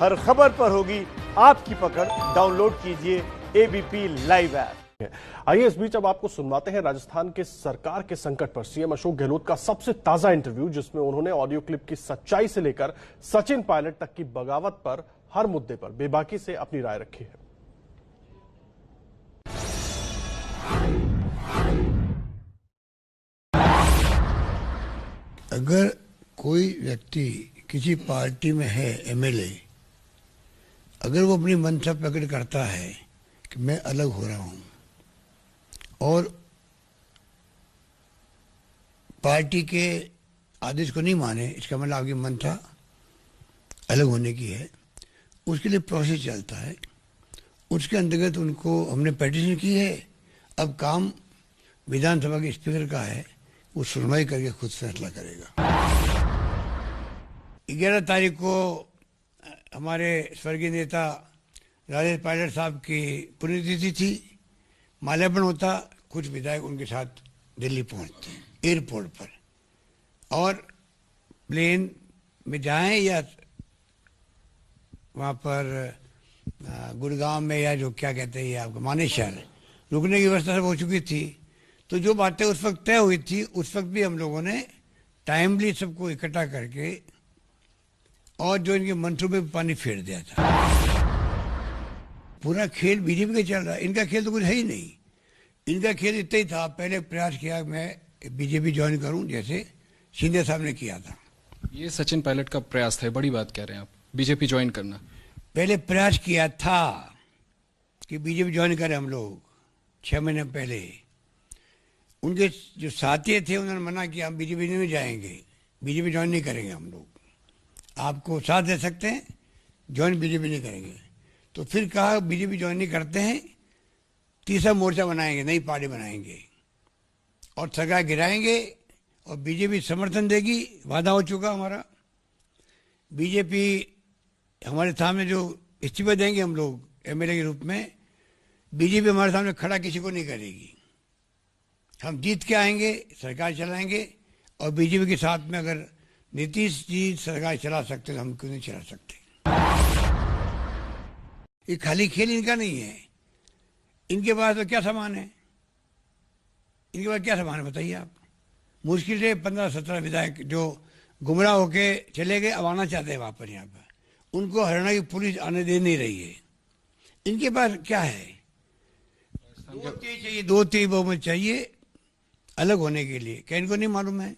हर खबर पर होगी आपकी पकड़। डाउनलोड कीजिए एबीपी लाइव ऐप। आइए इस बीच अब आपको सुनवाते हैं राजस्थान के सरकार के संकट पर सीएम अशोक गहलोत का सबसे ताजा इंटरव्यू, जिसमें उन्होंने ऑडियो क्लिप की सच्चाई से लेकर सचिन पायलट तक की बगावत पर हर मुद्दे पर बेबाकी से अपनी राय रखी है। अगर कोई व्यक्ति किसी पार्टी में है, एमएलए, अगर वो अपनी मंशा प्रकट करता है कि मैं अलग हो रहा हूं और पार्टी के आदेश को नहीं माने, इसका मतलब आपकी मंशा अलग होने की है, उसके लिए प्रोसेस चलता है। उसके अंतर्गत उनको हमने पिटीशन की है। अब काम विधानसभा के स्पीकर का है, वो सुनवाई करके खुद फैसला करेगा। 11 तारीख को हमारे स्वर्गीय नेता राजेश पायलट साहब की पुण्यतिथि थी। माल्यार्पण होता, कुछ विधायक उनके साथ दिल्ली पहुंचते एयरपोर्ट पर, और प्लेन में जाएं या वहाँ पर गुड़गांव में या जो क्या कहते हैं आपका मानेसर, रुकने की व्यवस्था सब हो चुकी थी। तो जो बातें उस वक्त तय हुई थी, उस वक्त भी हम लोगों ने टाइमली सबको इकट्ठा करके और जो इनके मंसूबे पे पानी फेर दिया था। पूरा खेल बीजेपी का चल रहा है, इनका खेल तो कुछ है ही नहीं। इनका खेल इतना ही था, पहले प्रयास किया मैं बीजेपी ज्वाइन करूं, जैसे शिंदे साहब ने किया था। ये सचिन पायलट का प्रयास था, बड़ी बात कह रहे हैं आप, बीजेपी ज्वाइन करना। पहले प्रयास किया था कि बीजेपी ज्वाइन करें हम लोग, 6 महीने पहले। उनके जो साथी थे उन्होंने मना किया, हम बीजेपी नहीं जाएंगे, बीजेपी ज्वाइन नहीं करेंगे हम लोग, आपको साथ दे सकते हैं, ज्वाइन बीजेपी नहीं करेंगे। तो फिर कहा बीजेपी ज्वाइन नहीं करते हैं, तीसरा मोर्चा बनाएंगे, नई पार्टी बनाएंगे और सरकार गिराएंगे और बीजेपी समर्थन देगी। वादा हो चुका हमारा। बीजेपी हमारे सामने जो इस्तीफा देंगे हम लोग एमएलए के रूप में, बीजेपी हमारे सामने खड़ा किसी को नहीं करेगी। हम जीत के आएंगे, सरकार चलाएंगे, और बीजेपी के साथ में अगर नीतीश जी सरकार चला सकते तो हम क्यों नहीं चला सकते। ये खाली खेल इनका नहीं है। इनके पास तो क्या सामान है, इनके पास क्या सामान है बताइए आप। मुश्किल से 15-17 विधायक जो गुमराह होके चले गए, अब आना चाहते हैं वापस यहाँ पर। उनको हरियाणा की पुलिस आने दे नहीं रही है। इनके पास क्या है, 2-3 चाहिए, 2-3 बहुमत चाहिए अलग होने के लिए, क्या इनको नहीं मालूम है?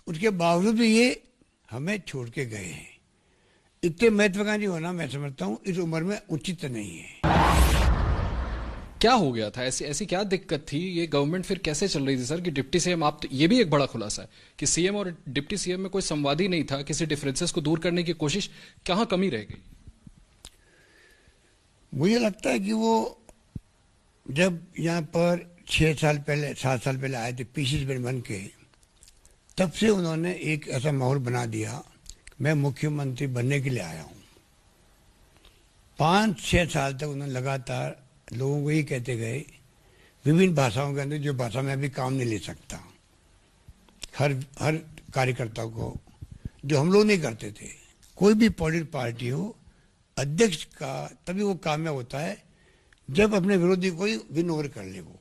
उसके बावजूद भी ये हमें छोड़ के गए हैं। इतने महत्वाकांक्षी होना, मैं समझता हूँ, इस उम्र में उचित नहीं है। क्या हो गया था, ऐसी क्या दिक्कत थी? ये गवर्नमेंट फिर कैसे चल रही थी सर कि डिप्टी सीएम आप, ये भी एक बड़ा खुलासा है कि सीएम और डिप्टी सीएम में कोई संवाद ही नहीं था, किसी डिफरेंसेस को दूर करने की कोशिश, कहाँ कमी रह गई? मुझे लगता है कि वो जब यहाँ पर 6 साल पहले 7 साल पहले आए थे पीसीसी बन के, तब से उन्होंने एक ऐसा माहौल बना दिया, मैं मुख्यमंत्री बनने के लिए आया हूँ। 5-6 साल तक उन्होंने लगातार लोगों को ये कहते गए, विभिन्न भाषाओं के अंदर, जो भाषा में अभी काम नहीं ले सकता, हर कार्यकर्ता को, जो हम लोग नहीं करते थे। कोई भी पॉलिटिकल पार्टी हो, अध्यक्ष का तभी वो कामयाब होता है जब अपने विरोधी को विन ओवर कर ले। वो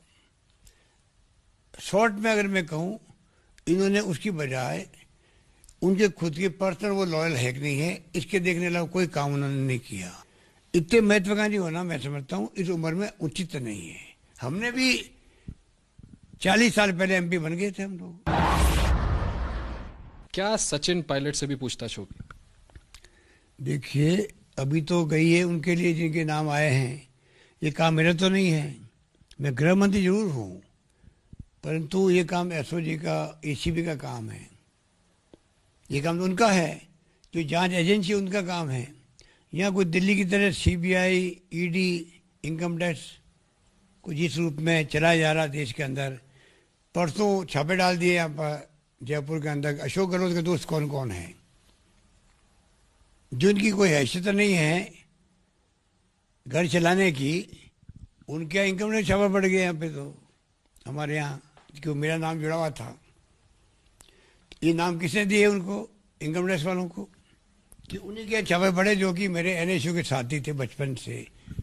शॉर्ट में अगर मैं कहूँ, इन्होंने उसकी बजाय उनके खुद के पर्सनल वो लॉयल है कि नहीं है, इसके देखने लगा कोई काम उन्होंने नहीं किया। इतने महत्वाकांक्षी होना, मैं समझता हूँ, इस उम्र में उचित नहीं है। हमने भी 40 साल पहले एमपी बन गए थे हम लोग। क्या सचिन पायलट से भी पूछताछ होगी? देखिए, अभी तो गई है उनके लिए जिनके नाम आए हैं। ये काम मेरा तो नहीं है, मैं गृह मंत्री जरूर हूँ, परंतु ये काम एसओजी का, एसीबी का काम है। ये काम तो उनका है, जो जांच एजेंसी उनका काम है। यहाँ कोई दिल्ली की तरह सीबीआई, ईडी, इनकम टैक्स को जिस रूप में चलाया जा रहा देश के अंदर, परसों छापे डाल दिए यहाँ पर जयपुर के अंदर। अशोक गहलोत के दोस्त कौन कौन हैं, जिनकी कोई हैसियत नहीं है घर चलाने की, उनके इनकम टैक्स छापा पड़ गया यहाँ पे। तो हमारे यहाँ क्यों मेरा नाम जुड़ा हुआ था, ये नाम किसने दिए उनको, इनकम टैक्स वालों को? कि उन्हीं के छापे पड़े जो कि मेरे एनएसयू के साथी थे बचपन से।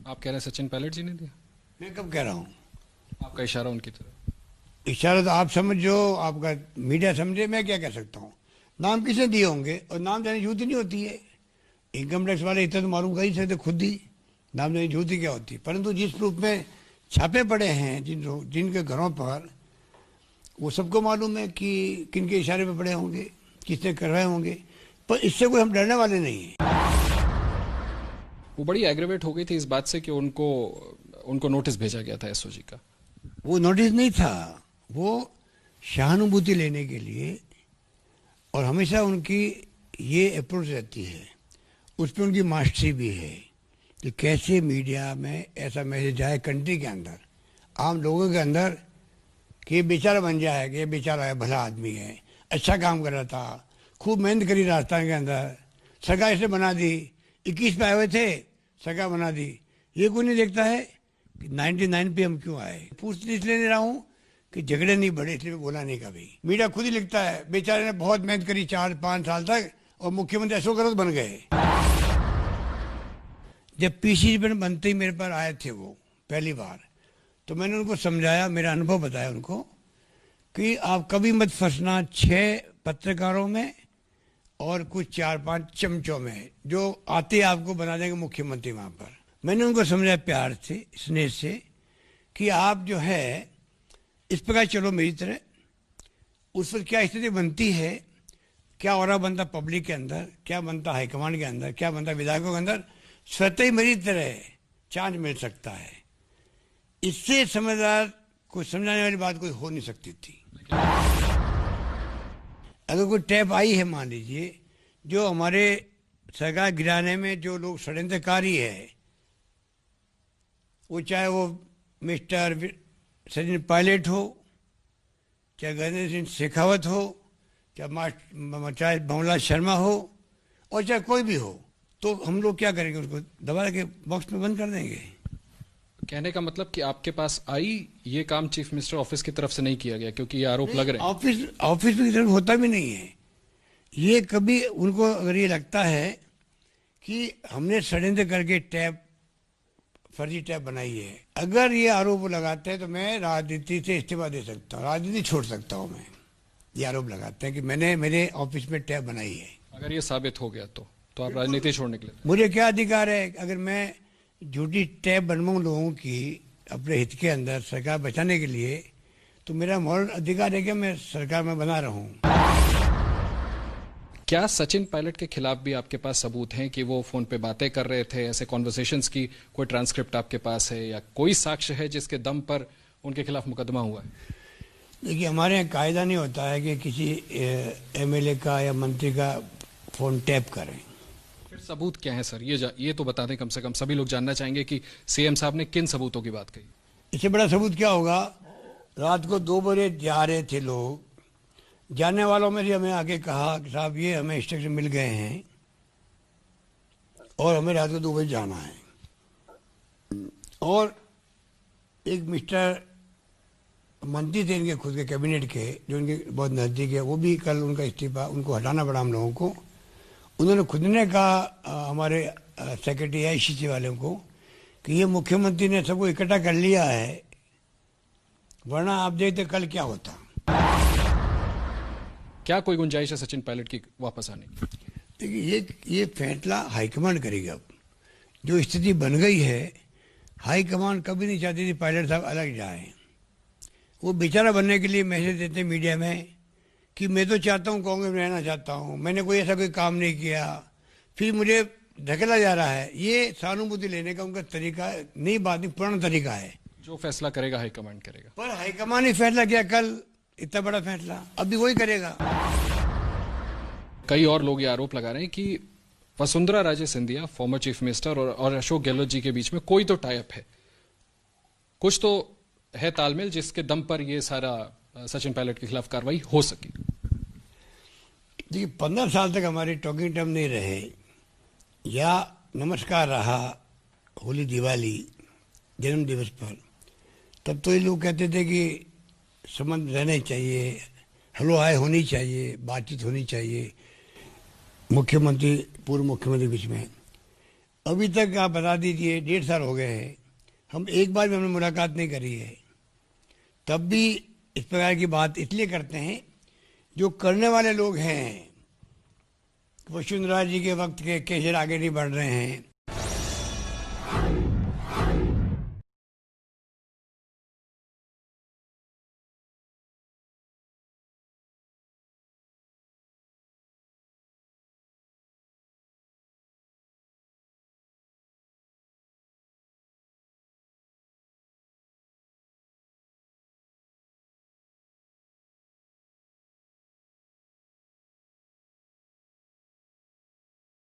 आप कह रहे हैं सचिन पायलट जी ने दिया? मैं कब कह रहा हूँ? आपका इशारा उनकी तरफ। इशारा तो आप समझो, आपका मीडिया समझे, मैं क्या कह सकता हूँ। नाम किसने दिए होंगे, और नाम देने झूठी नहीं होती है। इनकम टैक्स वाले इतना तो मालूम कर ही सकते खुद ही, नाम देने झूठी क्या होती है। परंतु जिस रूप में छापे पड़े हैं जिनके घरों पर, वो सबको मालूम है कि किन के इशारे पे पड़े होंगे, किसने कर रहे होंगे। पर इससे कोई हम डरने वाले नहीं हैं। वो बड़ी एग्रेवेट हो गई थी इस बात से कि उनको नोटिस भेजा गया था एसओजी का। वो नोटिस नहीं था, वो सहानुभूति लेने के लिए, और हमेशा उनकी ये अप्रोच रहती है, उस पर उनकी मास्टरी भी है कि कैसे मीडिया में ऐसा मैसेज जाए कंट्री के अंदर, आम लोगों के अंदर, कि ये बेचारा बन जाए कि ये बेचारा है, भला आदमी है, अच्छा काम कर रहा था, खूब मेहनत करी राजस्थान के अंदर, सरकार इसने बना दी, 21 पे आए हुए थे, सरकार बना दी। ये कोई नहीं देखता है कि 99 पे हम क्यों आए। पूछ इसलिए नहीं रहा हूँ कि झगड़े नहीं बढ़े, इसलिए बोला नहीं कभी। मीडिया खुद ही लिखता है बेचारे ने बहुत मेहनत करी 4-5 साल तक, और मुख्यमंत्री अशोक गहलोत बन गए। जब पीसीसी बनते ही मेरे पर आए थे वो पहली बार, तो मैंने उनको समझाया, मेरा अनुभव बताया उनको कि आप कभी मत फंसना 6 पत्रकारों में और कुछ 4-5 चमचों में जो आते आपको बना देंगे मुख्यमंत्री वहां पर। मैंने उनको समझाया प्यार से, स्नेह से, कि आप जो है इस प्रकार चलो मेरी तरह, उस पर क्या स्थिति बनती है, क्या और बनता पब्लिक के अंदर, क्या बनता हाईकमांड के अंदर, क्या बनता विधायकों के अंदर, स्वतः ही मेरी तरह चांस मिल सकता है। इससे समझदार कोई समझाने वाली बात कोई हो नहीं सकती थी। अगर कोई टैप आई है, मान लीजिए, जो हमारे सरकार गिराने में जो लोग षड्यंत्रकारी है, वो चाहे वो मिस्टर सचिन पायलट हो, चाहे गजेंद्र सिंह शेखावत हो, चाहे भंवरलाल शर्मा हो, और चाहे कोई भी हो, तो हम लोग क्या करेंगे, उसको दबा के बॉक्स में बंद कर देंगे। कहने का मतलब कि आपके पास आई, ये काम चीफ मिनिस्टर ऑफिस की तरफ से नहीं किया गया, क्योंकि ये आरोप लग रहे हैं। ऑफिस की तरफ होता भी नहीं है ये कभी। उनको अगर ये लगता है कि हमने षड्यंत्र करके टैब, फर्जी टैब बनाई है, अगर ये आरोप लगाते हैं तो मैं राजनीति से इस्तीफा दे सकता हूँ, राजनीति छोड़ सकता हूँ मैं। ये आरोप लगाते हैं कि मैंने मेरे ऑफिस में टैब बनाई है। अगर ये साबित हो गया तो आप राजनीति छोड़ने के लिए? मुझे क्या अधिकार है? अगर मैं झूठी टैब बनवाऊँ लोगों की अपने हित के अंदर, सरकार बचाने के लिए, तो मेरा मॉरल अधिकार है कि मैं सरकार में बना रहूं। क्या सचिन पायलट के खिलाफ भी आपके पास सबूत हैं कि वो फोन पे बातें कर रहे थे, ऐसे कॉन्वर्सेशंस की कोई ट्रांसक्रिप्ट आपके पास है, या कोई साक्ष्य है जिसके दम पर उनके खिलाफ मुकदमा हुआ है? देखिए, हमारे यहाँ कायदा नहीं होता है कि किसी एमएलए का या मंत्री का फोन टैप करें। फिर सबूत क्या है सर, ये तो बता दें कम से कम। सभी लोग जानना चाहेंगे कि सीएम साहब ने किन सबूतों की बात कही। इससे बड़ा सबूत क्या होगा? रात को 2 बजे जा रहे थे लोग, जाने वालों में से हमें आगे कहा कि साहब ये हमें इंस्ट्रक्शन मिल गए हैं और हमें रात को 2 बजे जाना है। और एक मिस्टर मंत्री थे इनके खुद के कैबिनेट के, जो इनके बहुत नज़दीक है, वो भी कल उनका इस्तीफा, उनको हटाना पड़ा हम लोगों को। उन्होंने खुद ने कहा हमारे सेक्रेटरी आईसीसी वालों को कि ये मुख्यमंत्री ने सबको इकट्ठा कर लिया है, वरना आप देखते कल क्या होता। क्या कोई गुंजाइश है सचिन पायलट की वापस आने की? देखिए, ये फैसला हाईकमांड करेगा। अब जो स्थिति बन गई है, हाईकमांड कभी नहीं चाहती थी पायलट साहब अलग जाए। वो बेचारा बनने के लिए मैसेज देते मीडिया में कि मैं तो चाहता हूँ कांग्रेस में रहना चाहता हूँ, मैंने कोई ऐसा कोई काम नहीं किया, फिर मुझे ढकेला जा रहा है। ये सहानुभूति लेने का उनका तरीका नई बात नहीं, पुराना तरीका है। जो फैसला करेगा हाईकमांड करेगा। पर हाईकमांड ने फैसला किया कल, इतना बड़ा फैसला, अभी वही करेगा। कई और लोग ये आरोप लगा रहे हैं कि Vasundhara Raje Scindia, former chief minister, और अशोक गहलोत जी के बीच में कोई तो टाइप है, कुछ तो है तालमेल, जिसके दम पर ये सारा सचिन पायलट के खिलाफ कार्रवाई हो सकी। देखिए, 15 साल तक हमारे टॉकिंग टर्म नहीं रहे या नमस्कार रहा होली, दिवाली, जन्म दिवस पर, तब तो ये लोग कहते थे कि संबंध रहने चाहिए, हेलो हाय होनी चाहिए, बातचीत होनी चाहिए। मुख्यमंत्री पूर्व मुख्यमंत्री के बीच में। अभी तक आप बता दीजिए 1.5 साल हो गए हैं, हम एक बार भी हमने मुलाकात नहीं करी है। तब भी इस प्रकार की बात इसलिए करते हैं, जो करने वाले लोग हैं वसुंधरा जी के वक्त के कैसे आगे नहीं बढ़ रहे हैं,